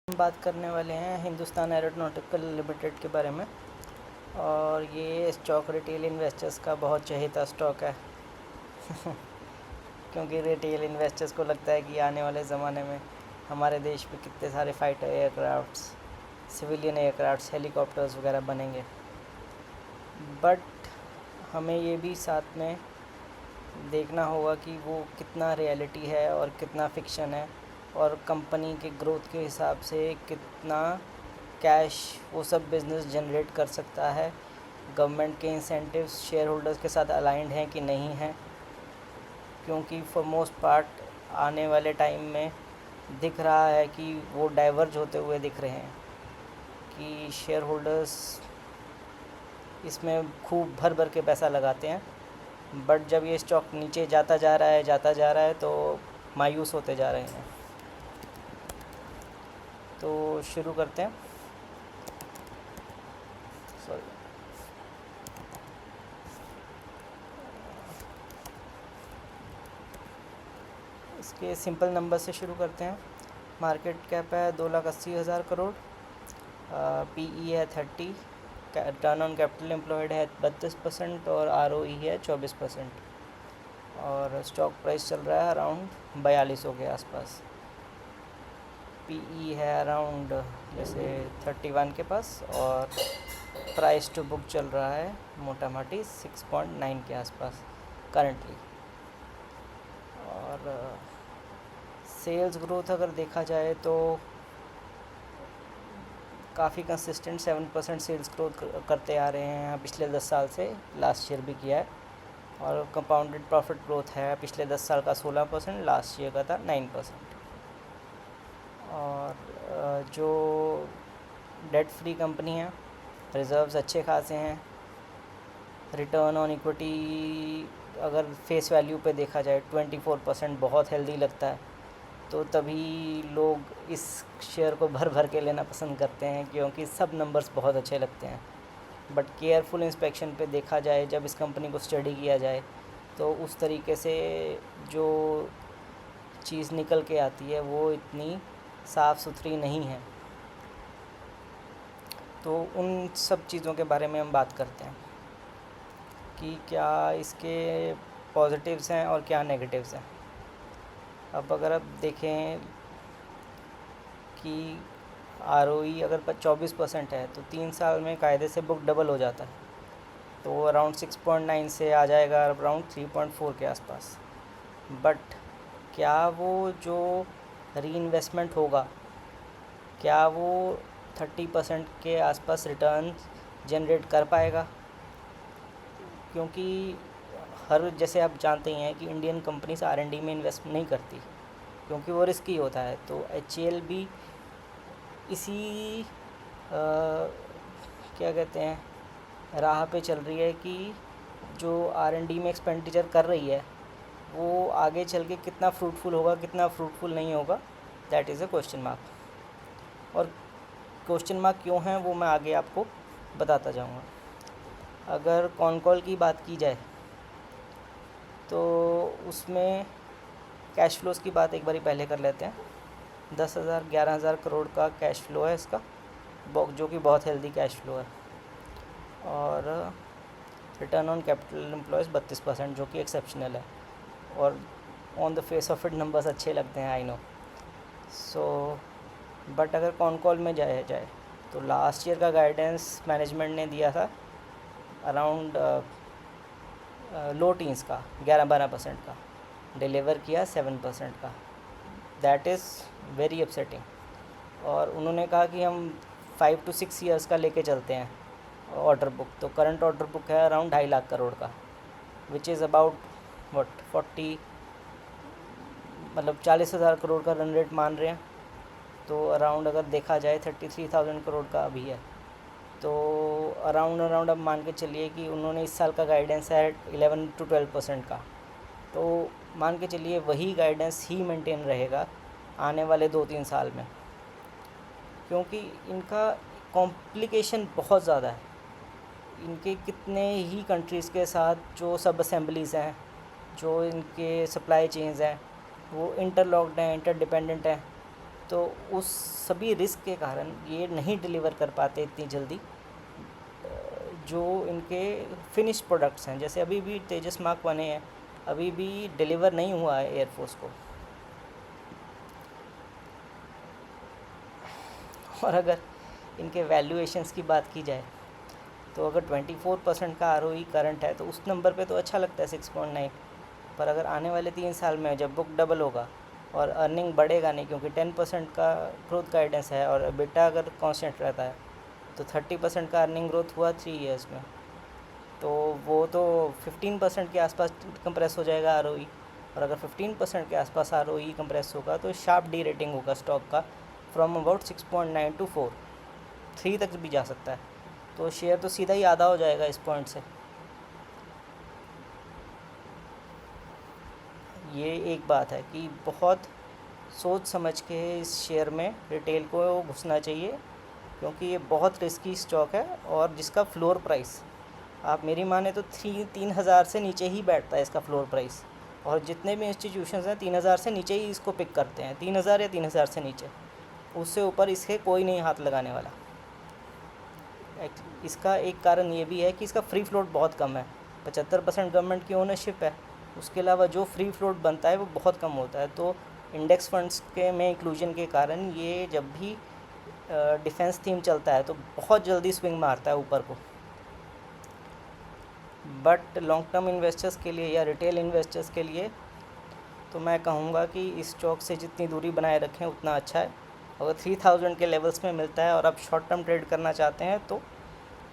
हम बात करने वाले हैं हिंदुस्तान एरोनॉटिकल लिमिटेड के बारे में। और ये स्टॉक रिटेल इन्वेस्टर्स का बहुत चहेता स्टॉक है क्योंकि रिटेल इन्वेस्टर्स को लगता है कि आने वाले ज़माने में हमारे देश में कितने सारे fighter aircrafts, civilian aircrafts, helicopters वगैरह बनेंगे। बट हमें ये भी साथ में देखना होगा कि वो कितना रियलिटी है और कितना फिक्शन है, और कंपनी के ग्रोथ के हिसाब से कितना कैश वो सब बिज़नेस जनरेट कर सकता है। गवर्नमेंट के इंसेंटिव्स शेयर होल्डर्स के साथ अलाइंड हैं कि नहीं हैं, क्योंकि फॉर मोस्ट पार्ट आने वाले टाइम में दिख रहा है कि वो डाइवर्ज होते हुए दिख रहे हैं कि शेयर होल्डर्स इसमें खूब भर भर के पैसा लगाते हैं, बट जब ये स्टॉक नीचे जाता जा रहा है तो मायूस होते जा रहे हैं। तो शुरू करते हैं। सॉरी, इसके सिंपल नंबर से शुरू करते हैं। मार्केट कैप है 2,80,000 करोड़, पीई है 30, टर्न ऑन कैपिटल एम्प्लॉयड है 32% और आरओई है 24%। और स्टॉक प्राइस चल रहा है अराउंड 4200 के आसपास। पीई है अराउंड जैसे 31 के पास, और प्राइस टू बुक चल रहा है मोटा मोटी 6.9 के आसपास करंटली। और सेल्स ग्रोथ अगर देखा जाए तो काफ़ी कंसिस्टेंट 7% सेल्स ग्रोथ करते आ रहे हैं पिछले 10 साल से, लास्ट ईयर भी किया है। और कंपाउंडेड प्रॉफिट ग्रोथ है पिछले 10 साल का 16%, लास्ट ईयर का था 9%। और जो डेट फ्री कंपनी है, रिज़र्व्स अच्छे खासे हैं। रिटर्न ऑन इक्विटी अगर फेस वैल्यू पे देखा जाए 24% बहुत हेल्दी लगता है, तो तभी लोग इस शेयर को भर भर के लेना पसंद करते हैं क्योंकि सब नंबर्स बहुत अच्छे लगते हैं। बट केयरफुल इंस्पेक्शन पे देखा जाए, जब इस कंपनी को स्टडी किया जाए, तो उस तरीके से जो चीज़ निकल के आती है वो इतनी साफ़ सुथरी नहीं है। तो उन सब चीज़ों के बारे में हम बात करते हैं कि क्या इसके पॉजिटिव्स हैं और क्या नेगेटिव्स हैं। अब अगर आप देखें कि आरओई अगर 24% है तो 3 साल में कायदे से बुक डबल हो जाता है, तो अराउंड 6.9 से आ जाएगा अराउंड 3.4 के आसपास। बट क्या वो जो री इन्वेस्टमेंट होगा, क्या वो 30% के आसपास रिटर्न जनरेट कर पाएगा? क्योंकि जैसे आप जानते ही हैं कि इंडियन कंपनीज आर&डी में इन्वेस्ट नहीं करती क्योंकि वो रिस्की होता है। तो एचएएल भी इसी क्या कहते हैं राह पे चल रही है कि जो आर&डी में एक्सपेंडिचर कर रही है वो आगे चल के कितना फ्रूटफुल होगा, कितना फ्रूटफुल नहीं होगा, that is a question mark. और क्वेश्चन मार्क क्यों है वो मैं आगे आपको बताता जाऊंगा। अगर कॉनकॉल की बात की जाए तो उसमें कैश फ्लोज़ की बात एक बारी पहले कर लेते हैं। 10,000-11,000 करोड़ का कैश फ्लो है इसका, जो कि बहुत हेल्दी कैश फ्लो है। और रिटर्न ऑन कैपिटल एम्प्लॉयज़ 32%, जो कि एक्सेप्शनल है। और on the face of it numbers अच्छे लगते हैं, आई नो। सो बट अगर कॉनकॉल में जाए तो लास्ट ईयर का गाइडेंस मैनेजमेंट ने दिया था अराउंड लो टीन्स का, 11-12% का, डिलीवर किया 7% का। That is very upsetting. और उन्होंने कहा कि हम 5 to 6 ईयर्स का लेके चलते हैं ऑर्डर बुक। तो करंट ऑर्डर बुक है अराउंड 2.5 लाख करोड़ का, विच इज़ अबाउट 40, मतलब 40,000 करोड़ का रन रेट मान रहे हैं। तो अराउंड अगर देखा जाए 33,000 करोड़ का अभी है, तो अराउंड अब मान के चलिए कि उन्होंने इस साल का गाइडेंस है 11 to 12% का, तो मान के चलिए वही गाइडेंस ही मेंटेन रहेगा आने वाले 2-3 साल में, क्योंकि इनका कॉम्प्लिकेशन बहुत ज़्यादा है। इनके कितने ही कंट्रीज़ के साथ जो सब असेंबलीज़ हैं, जो इनके सप्लाई चेन्स हैं, वो इंटरलॉक्ड हैं, इंटरडिपेंडेंट हैं। तो उस सभी रिस्क के कारण ये नहीं डिलीवर कर पाते इतनी जल्दी जो इनके फिनिश प्रोडक्ट्स हैं। जैसे अभी भी तेजस मार्क 1 है, अभी भी डिलीवर नहीं हुआ है एयरफोर्स को। और अगर इनके वैल्यूएशंस की बात की जाए तो अगर 24% का आरओई करंट है तो उस नंबर पे तो अच्छा लगता है 6.9, पर अगर आने वाले 3 साल में जब बुक डबल होगा और अर्निंग बढ़ेगा नहीं, क्योंकि 10% का ग्रोथ गाइडेंस है और बेटा अगर कांस्टेंट रहता है तो 30% का अर्निंग ग्रोथ हुआ 3 ईयर्स में, तो वो तो 15% के आसपास कंप्रेस हो जाएगा आरओई। और अगर 15% के आसपास आरओई कंप्रेस होगा तो शार्प डी रेटिंग होगा स्टॉक का, फ्रॉम अबाउट 6.9 टू 3 तक भी जा सकता है। तो शेयर तो सीधा ही आधा हो जाएगा इस पॉइंट से। ये एक बात है कि बहुत सोच समझ के इस शेयर में रिटेल को घुसना चाहिए, क्योंकि ये बहुत रिस्की स्टॉक है और जिसका फ्लोर प्राइस आप मेरी माने तो 3,000 से नीचे ही बैठता है इसका फ्लोर प्राइस। और जितने भी इंस्टीट्यूशंस हैं 3,000 से नीचे ही इसको पिक करते हैं, 3,000 या 3,000 से नीचे, उससे ऊपर इसके कोई नहीं हाथ लगाने वाला। इसका एक कारण ये भी है कि इसका फ्री फ्लोट बहुत कम है, 75% गवर्नमेंट की ओनरशिप है। उसके अलावा जो फ्री फ्लोट बनता है वो बहुत कम होता है। तो इंडेक्स फंड्स के में इंक्लूजन के कारण ये जब भी डिफेंस थीम चलता है तो बहुत जल्दी स्विंग मारता है ऊपर को। बट लॉन्ग टर्म इन्वेस्टर्स के लिए या रिटेल इन्वेस्टर्स के लिए तो मैं कहूँगा कि इस स्टॉक से जितनी दूरी बनाए रखें उतना अच्छा है। अगर 3,000 के लेवल्स में मिलता है और आप शॉर्ट टर्म ट्रेड करना चाहते हैं तो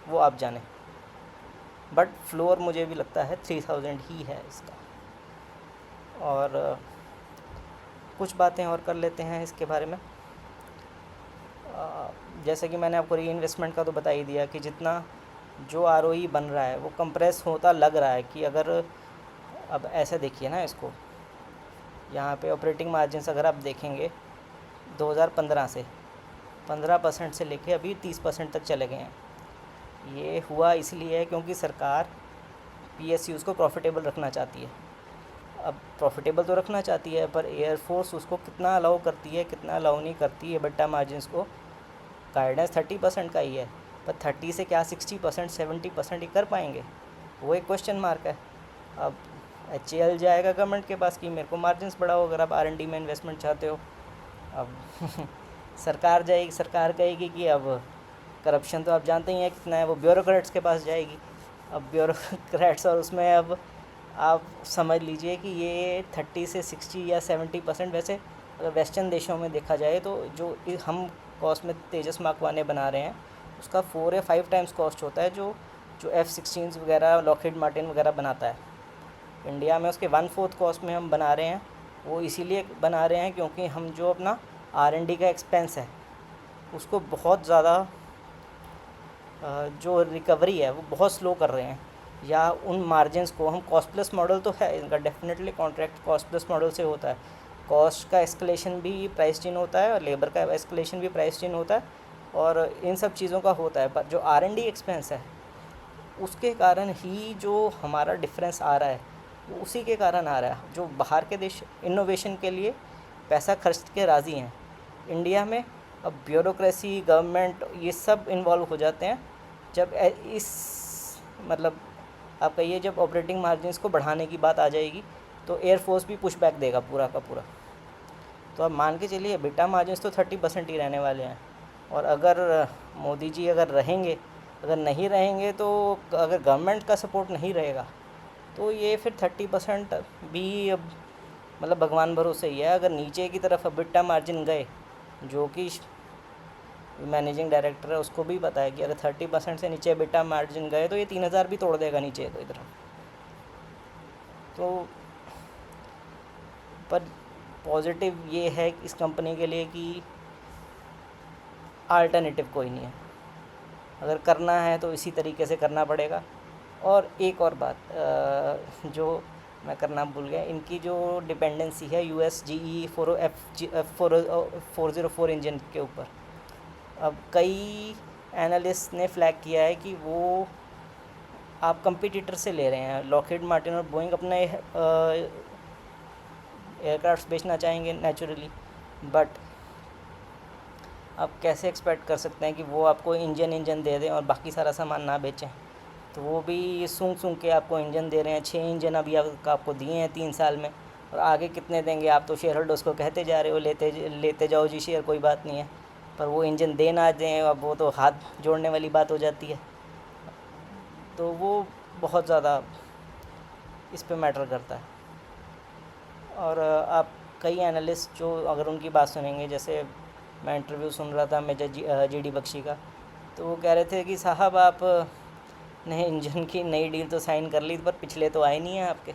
वो आप जानें, बट फ्लोर मुझे भी लगता है 3,000 ही है इसका। और कुछ बातें और कर लेते हैं इसके बारे में। जैसे कि मैंने आपको री इन्वेस्टमेंट का तो बता ही दिया कि जितना जो आरओई बन रहा है वो कंप्रेस होता लग रहा है कि अगर अब ऐसे देखिए ना इसको, यहाँ पे ऑपरेटिंग मार्जिन्स अगर आप देखेंगे 2015 से 15% से लेके अभी 30% तक चले गए हैं। ये हुआ इसलिए है क्योंकि सरकार पीएसयूज़ को प्रॉफिटेबल रखना चाहती है। अब प्रॉफिटेबल तो रखना चाहती है, पर एयरफोर्स उसको कितना अलाउ करती है कितना अलाउ नहीं करती है। बट्टा मार्जिन्स को गाइडेंस 30% का ही है, पर 30 से क्या 60% 70% ही कर पाएंगे, वो एक क्वेश्चन मार्क है। अब HAL जाएगा गवर्नमेंट के पास कि मेरे को मार्जिन्स बढ़ाओ अगर आप R&D में इन्वेस्टमेंट चाहते हो। अब सरकार जाएगी, सरकार कहेगी कि अब करप्शन तो आप जानते ही हैं कितना है, वो ब्यूरोक्रेट्स के पास जाएगी। अब ब्यूरोक्रेट्स और उसमें अब आप समझ लीजिए कि ये 30 से 60 या 70%, वैसे अगर वेस्टर्न देशों में देखा जाए तो जो हम कॉस्ट में तेजस मार्क 1 बना रहे हैं उसका 4 या 5 टाइम्स कॉस्ट होता है जो F-16 वगैरह लॉकहीड मार्टिन वगैरह बनाता है। इंडिया में उसके 1/4 कॉस्ट में हम बना रहे हैं। वो इसीलिए बना रहे हैं क्योंकि हम जो अपना R&D का एक्सपेंस है उसको बहुत ज़्यादा जो रिकवरी है वो बहुत स्लो कर रहे हैं, या उन मार्जिन्स को हम कॉस्ट प्लस मॉडल तो है इनका, definitely contract cost plus model से होता है। कॉस्ट का एस्केलेशन भी प्राइस इन होता है और लेबर का एस्केलेशन भी प्राइस इन होता है, और इन सब चीज़ों का होता है। पर जो R&D एक्सपेंस है उसके कारण ही जो हमारा डिफरेंस आ रहा है वो उसी के कारण आ रहा है। जो बाहर के देश इनोवेशन के लिए पैसा खर्च के राज़ी हैं, इंडिया में अब ब्यूरोक्रेसी गवर्नमेंट ये सब इन्वॉल्व हो जाते हैं। जब इस मतलब आप कहिए जब ऑपरेटिंग मार्जिन्स को बढ़ाने की बात आ जाएगी तो एयरफोर्स भी पुश बैक देगा पूरा का पूरा। तो अब मान के चलिए बेटा मार्जिन्स तो 30% ही रहने वाले हैं, और अगर मोदी जी अगर रहेंगे, अगर नहीं रहेंगे तो अगर गवर्नमेंट का सपोर्ट नहीं रहेगा तो ये फिर 30% भी अब मतलब भगवान भरोसे ही है। अगर नीचे की तरफ बिट्टा मार्जिन गए, जो कि मैनेजिंग डायरेक्टर है उसको भी पता है कि अगर 30% से नीचे बिट्टा मार्जिन गए तो ये 3,000 भी तोड़ देगा नीचे तो इधर। तो पर पॉजिटिव ये है इस कंपनी के लिए कि अल्टरनेटिव कोई नहीं है, अगर करना है तो इसी तरीके से करना पड़ेगा। और एक और बात जो मैं करना भूल गया, इनकी जो डिपेंडेंसी है US GE 404 इंजन के ऊपर। अब कई एनालिस्ट ने फ्लैग किया है कि वो आप कंपटीटर से ले रहे हैं। लॉकहीड मार्टिन और बोइंग अपने एयरक्राफ्ट बेचना चाहेंगे नेचुरली, बट आप कैसे एक्सपेक्ट कर सकते हैं कि वो आपको इंजन दे दें और बाकी सारा सामान ना बेचें। तो वो भी सूंघ सूंघ के आपको इंजन दे रहे हैं। 6 इंजन अभी आपको दिए हैं 3 साल में, और आगे कितने देंगे? आप तो शेयर होल्डर्स को कहते जा रहे हो लेते जाओ जी शेयर, कोई बात नहीं है, पर वो इंजन दे ना दें, अब वो तो हाथ जोड़ने वाली बात हो जाती है। तो वो बहुत ज़्यादा इस पे मैटर करता है। और आप कई एनालिस्ट जो अगर उनकी बात सुनेंगे, जैसे मैं इंटरव्यू सुन रहा था मेजर जीडी बख्शी का, तो वो कह रहे थे कि साहब आप ने इंजन की नई डील तो साइन कर ली, पर पिछले तो आए नहीं हैं आपके,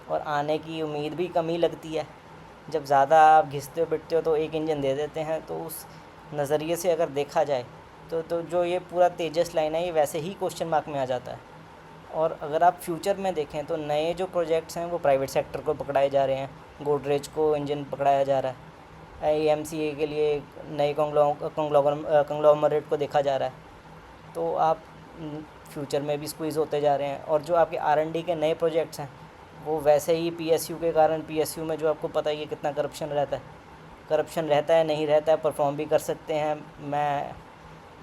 और आने की उम्मीद भी कम ही लगती है। जब ज़्यादा आप घिसते हो पिटते हो तो एक इंजन दे देते हैं। तो उस नज़रिए से अगर देखा जाए तो जो ये पूरा तेजस लाइन है, ये वैसे ही क्वेश्चन मार्क में आ जाता है। और अगर आप फ्यूचर में देखें तो नए जो प्रोजेक्ट्स हैं वो प्राइवेट सेक्टर को पकड़ाए जा रहे हैं। गोदरेज को इंजन पकड़ाया जा रहा है, एएमसीए के लिए नए कंग्लोमरेट को देखा जा रहा है। तो आप फ्यूचर में भी स्क्वीज़ होते जा रहे हैं। और जो आपके आरएनडी के नए प्रोजेक्ट्स हैं वो वैसे ही पीएसयू के कारण, पीएसयू में जो आपको पता ही है कितना करप्शन रहता है, नहीं रहता है, परफॉर्म भी कर सकते हैं। मैं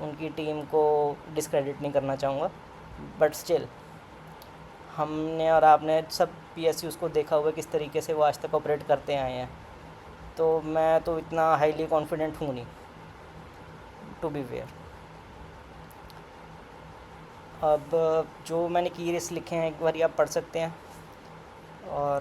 उनकी टीम को डिस्क्रेडिट नहीं करना चाहूँगा, बट स्टिल हमने और आपने सब पीएसयूज़ को देखा हुआ है किस तरीके से वो आज तक ऑपरेट करते आए हैं। तो मैं तो इतना हाईली कॉन्फिडेंट हूँ नहीं, टू बी फेयर। अब जो मैंने की रिस्क लिखे हैं एक बार आप पढ़ सकते हैं। और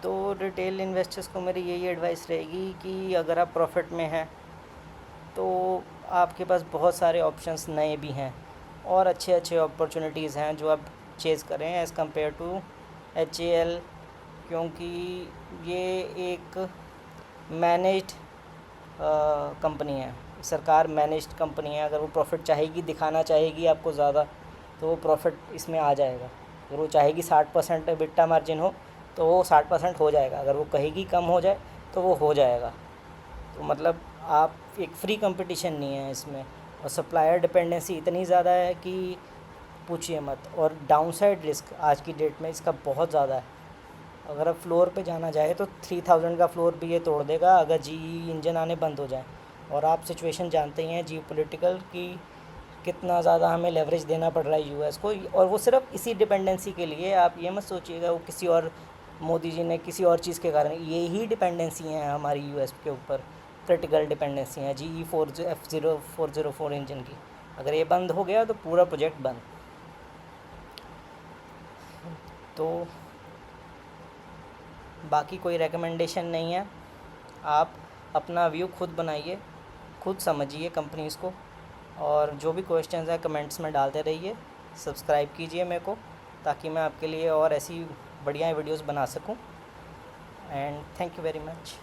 तो रिटेल इन्वेस्टर्स को मेरी यही एडवाइस रहेगी कि अगर आप प्रॉफिट में हैं तो आपके पास बहुत सारे ऑप्शंस नए भी हैं और अच्छे अच्छे अपॉर्चुनिटीज़ हैं जो आप चेज़ करें एज़ कम्पेयर टू HAL, क्योंकि ये एक मैनेज्ड कंपनी है, सरकार मैनेज्ड कंपनी है। अगर वो प्रॉफिट चाहेगी, दिखाना चाहेगी आपको ज़्यादा, तो वो प्रॉफिट इसमें आ जाएगा। अगर वो चाहेगी 60% EBITDA मार्जिन हो तो वो 60% हो जाएगा। अगर वो कहेगी कम हो जाए तो वो हो जाएगा। तो मतलब आप एक फ्री कंपटीशन नहीं है इसमें, और सप्लायर डिपेंडेंसी इतनी ज़्यादा है कि पूछिए मत। और डाउनसाइड रिस्क आज की डेट में इसका बहुत ज़्यादा है। अगर अब फ्लोर पे जाना जाए तो 3000 का फ्लोर भी ये तोड़ देगा अगर GE इंजन आने बंद हो जाए। और आप सिचुएशन जानते ही हैं जियोपॉलिटिकल की, कितना ज़्यादा हमें लेवरेज देना पड़ रहा है यूएस को, और वो सिर्फ इसी डिपेंडेंसी के लिए। आप ये मत सोचिएगा वो किसी और, मोदी जी ने किसी और चीज़ के कारण, ये ही डिपेंडेंसी हैं हमारी यूएस के ऊपर, क्रिटिकल डिपेंडेंसी हैं GE F0404 इंजन की। अगर ये बंद हो गया तो पूरा प्रोजेक्ट बंद। तो बाकी कोई रिकमेंडेशन नहीं है, आप अपना व्यू खुद बनाइए, खुद समझिए कंपनीज़ को, और जो भी क्वेश्चंस हैं कमेंट्स में डालते रहिए। सब्सक्राइब कीजिए मेरे को, ताकि मैं आपके लिए और ऐसी बढ़िया वीडियोस बना सकूं। And thank you very much.